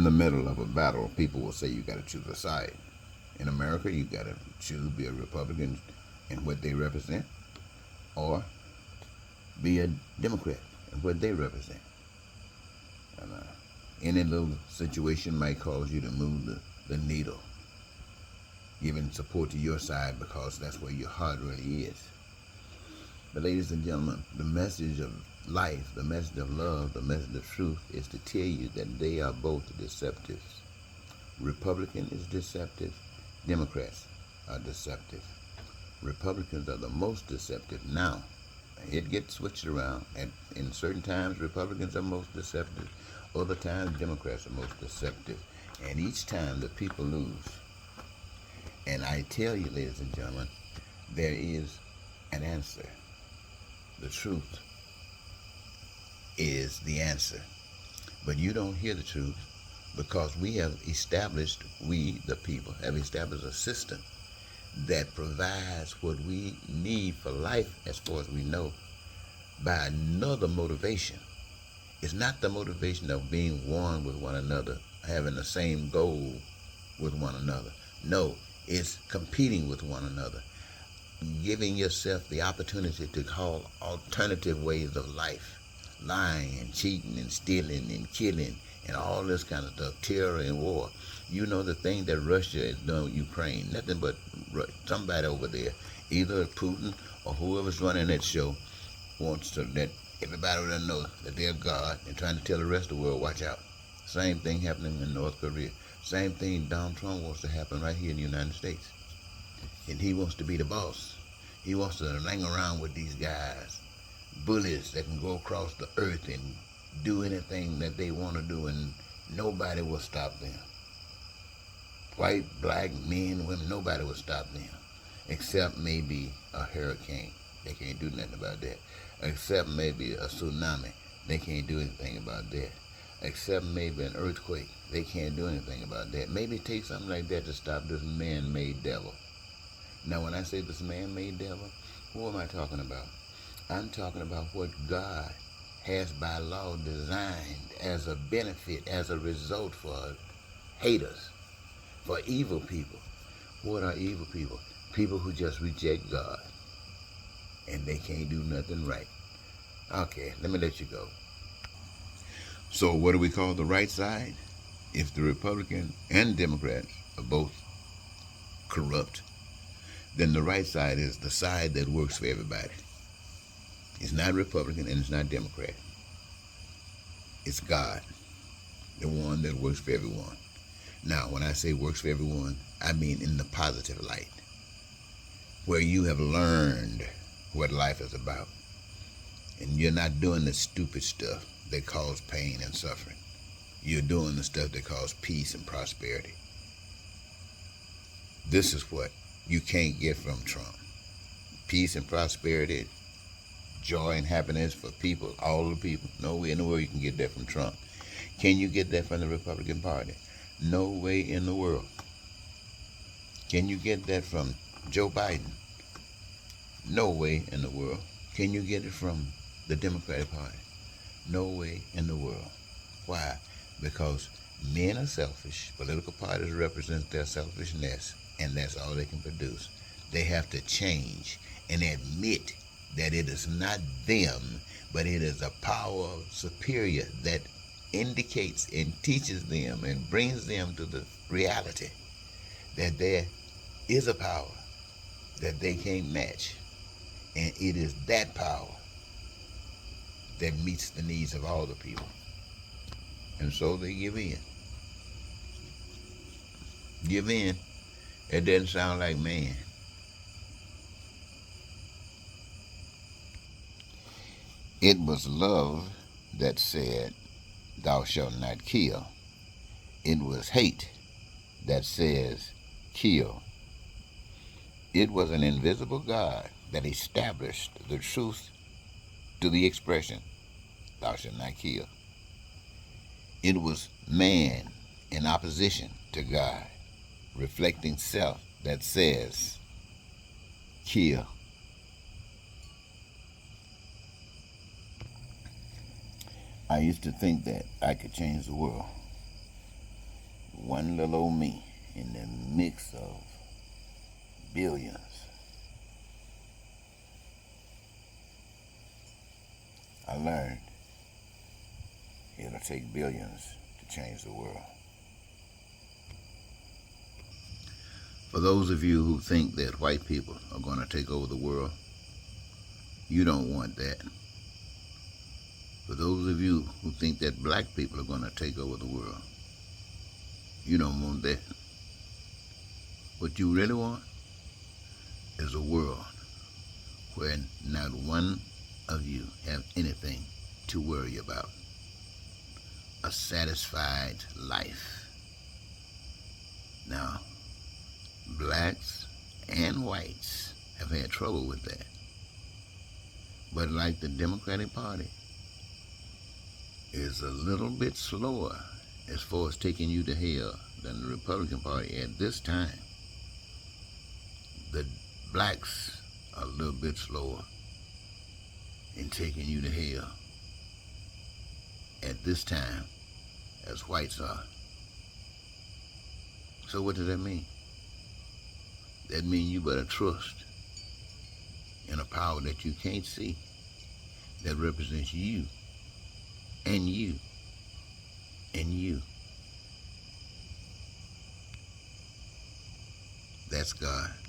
in the middle of a battle, people will say you got to choose a side. In America, you got to choose be a Republican in what they represent, or be a Democrat in what they represent. And any little situation might cause you to move the needle, giving support to your side because that's where your heart really is. But ladies and gentlemen, the message of life, the message of love, the message of truth is to tell you that they are both deceptive. Republican is deceptive. Democrats are deceptive. Republicans are the most deceptive now. It gets switched around. And in certain times, Republicans are most deceptive. Other times, Democrats are most deceptive. And each time, the people lose. And I tell you, ladies and gentlemen, there is an answer. The truth is the answer. But you don't hear the truth because we, the people, have established a system that provides what we need for life as far as we know by another motivation. It's not the motivation of being one with one another, having the same goal with one another. No, it's competing with one another, giving yourself the opportunity to call alternative ways of life, lying and cheating and stealing and killing and all this kind of stuff, terror and war. You know the thing that Russia is doing with Ukraine, nothing but somebody over there, either Putin or whoever's running that show, wants to let everybody over there know that they're God and trying to tell the rest of the world, watch out. Same thing happening in North Korea. Same thing Donald Trump wants to happen right here in the United States. And he wants to be the boss. He wants to hang around with these guys, bullies that can go across the earth and do anything that they want to do, and nobody will stop them. White, black, men, women, nobody will stop them, except maybe a hurricane. They can't do nothing about that. Except maybe a tsunami. They can't do anything about that. Except maybe an earthquake. They can't do anything about that. Maybe it takes something like that to stop this man-made devil. Now, when I say this man-made devil, who am I talking about? I'm talking about what God has by law designed as a benefit, as a result for haters, for evil people. What are evil people? People who just reject God and they can't do nothing right. Okay, let me let you go. So what do we call the right side? If the Republican and Democrats are both corrupt, then the right side is the side that works for everybody. It's not Republican and it's not Democrat. It's God, the one that works for everyone. Now, when I say works for everyone, I mean in the positive light, where you have learned what life is about, and you're not doing the stupid stuff that cause pain and suffering. You're doing the stuff that cause peace and prosperity. This is what you can't get from Trump. Peace and prosperity, joy and happiness for people, all the people. No way in the world you can get that from Trump. Can you get that from the Republican Party? No way in the world. Can you get that from Joe Biden? No way in the world. Can you get it from the Democratic Party? No way in the world. Why? Because men are selfish. Political parties represent their selfishness, and that's all they can produce. They have to change and admit that it is not them, but it is a power superior that indicates and teaches them and brings them to the reality that there is a power that they can't match. And it is that power that meets the needs of all the people. And so they give in. Give in. It doesn't sound like man. It was love that said, thou shalt not kill. It was hate that says, kill. It was an invisible God that established the truth to the expression, thou shalt not kill. It was man in opposition to God, reflecting self that says, kill. I used to think that I could change the world. one little old me in the mix of billions. I learned it'll take billions to change the world. For those of you who think that white people are going to take over the world, you don't want that. For those of you who think that black people are going to take over the world, you don't want that. What you really want is a world where not one of you have anything to worry about. A satisfied life. Now, blacks and whites have had trouble with that. But like the Democratic Party is a little bit slower as far as taking you to hell than the Republican Party at this time. The blacks are a little bit slower in taking you to hell at this time as whites are. So what does that mean? That means you better trust in a power that you can't see that represents you and you and you. That's God.